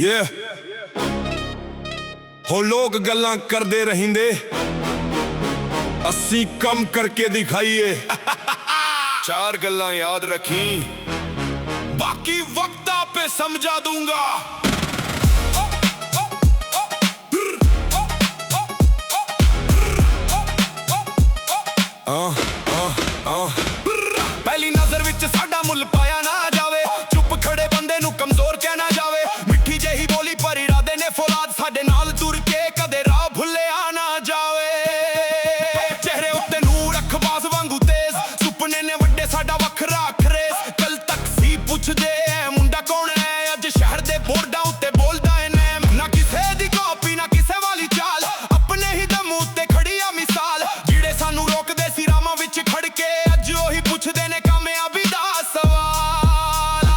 ये हो लोग गल्लां करदे रहिंदे, अस्सी कम करके दिखाइए। चार गल्लां याद रखी, बाकी वक्त पे समझा दूंगा। पहली नजर विच साडा मुल पाया ना जावे, चुप खड़े बंदे नू कमजोर कहना जावे। मिठी जेही बोली पर इरादे ने फौलाद, साडे नाल तुर के कदे राह भुल्लिया ना जावे। चेहरे उत्ते नूर अखबाज वांगू तेज, सुपने ने वड्डे साडा वखरा खरेस। कल तक सी पुछदे मुंडा कौन है, अज शहर दे बोर्डां उत्ते बोलदा है नेम। ना किसे दी कॉपी ना किसे वाली चाल, अपने ही दम उत्ते खड़ी आ मिसाल। जिहड़े सानू रोकदे सी रामां विच खड़ के, अज ओही पुछदे ने कामयाबी दा सवाल।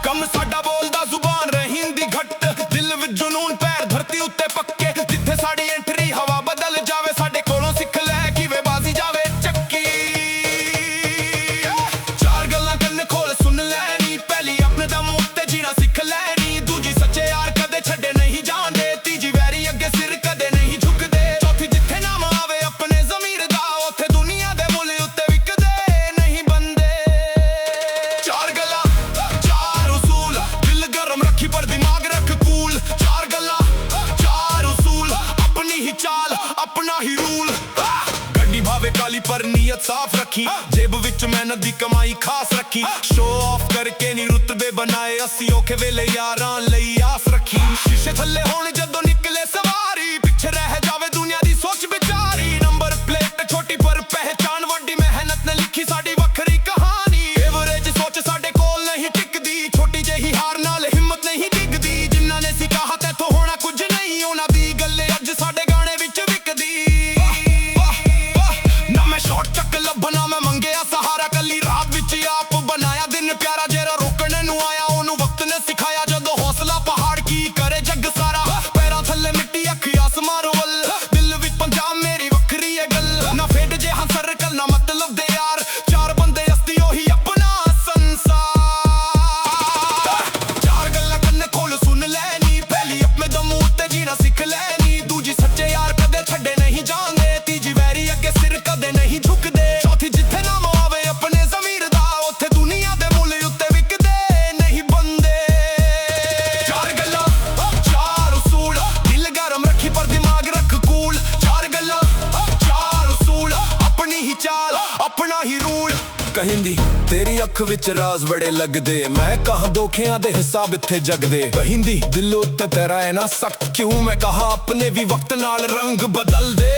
कम साडा बोलदा जुबान रहिंदी घट, दिल विच जुनून पैर धरती उत्ते पक्के। जिथे साडी एंट्री हवा बदल जावे, साडे कोलों सिख लै किवें बाजी जावे चक्की। चार गल्लां कन्ने खोल सुन लैनी, पहली अपने दम उत्ते जीना सिख लैनी। दूजी सच्चे यार कदे छड्डे नहीं जांदे, तीजी वैरी अगे सिर कदे नहीं झुकदे। चौथी जिथे नाम आवे अपने ज़मीर दा, उत्थे दुनिया दे मुल उत्ते विकदे नहीं बंदे। चार गल्लां चार उसूल, दिल गरम रखी पर दिमाग रख कूल। चार गल्लां चार उसूल, अपनी ही चाल अपना ही रूल। गड्डी भावे काली पर नीयत साफ रखी, जेब विच मेहनत दी कमाई खास रखी। शो ऑफ करके नी रुतबे बनाए, अस्सी औखे वेले यारां लई आस रखी। शीशे थल्ले होण जदों निकले सवारी, पिछे रह जावे दुनिया दी सोच बिचारी। नंबर प्लेट छोटी पर पहचान वड्डी, मेहनत ने लिखी साडी वखरी कहानी। एवरेज सोच साडे कोल नहीं टिकदी, छोटी जेही हार नाल हिम्मत नहीं डिगदी। जिन्हां ने सी कहा तैथों होना कुछ नहीं, उन्हां दी गल्ले अज साडे गाने विच विकदी। ना मैं शॉर्ट चक लभना मैं मंगया सहारा, कली रात विच आप बनाया दिन प्यारा। जेरा रोकने नू आया ओनू वक्त ने सिखाया, जदों हौसला पहाड़ की करे जग सारा। पैरां थल्ले मिट्टी अखी आसमान वल, दिल विच पंजाब मेरी वखरी है गल। ना फेड जे हां सर्कल ना मतलब दे यार, चार बंदे हस्ती ओही अपना संसार। चार गल्लां कन्ने खोल सुन लैनी, पहली अपने दम उत्ते जीना सिख लैनी। दूजी सच्चे यार कदे छड्डे नहीं जांदे, तीजी वैरी अगे सिर कदे नहीं झुकदे। चौथी जिथे नाम आवे अपने ज़मीर दा, उत्थे दुनिया दे मुल उत्ते विकदे नहीं बंदे। चार गल्लां चार उसूल, दिल गरम रखी पर दिमाग रख कूल। चार गल्लां चार उसूल, अपनी ही चाल अपना ही रूल। कहिंदी तेरी अख विच राज बड़े लगदे, मैं कहा धोखेआं दे हिसाब इत्थे जगदे। कहिंदी दिल उत्ते तेरा है ना सख्त क्यों, मैं कहा अपने भी वक्त नाल रंग बदल दे।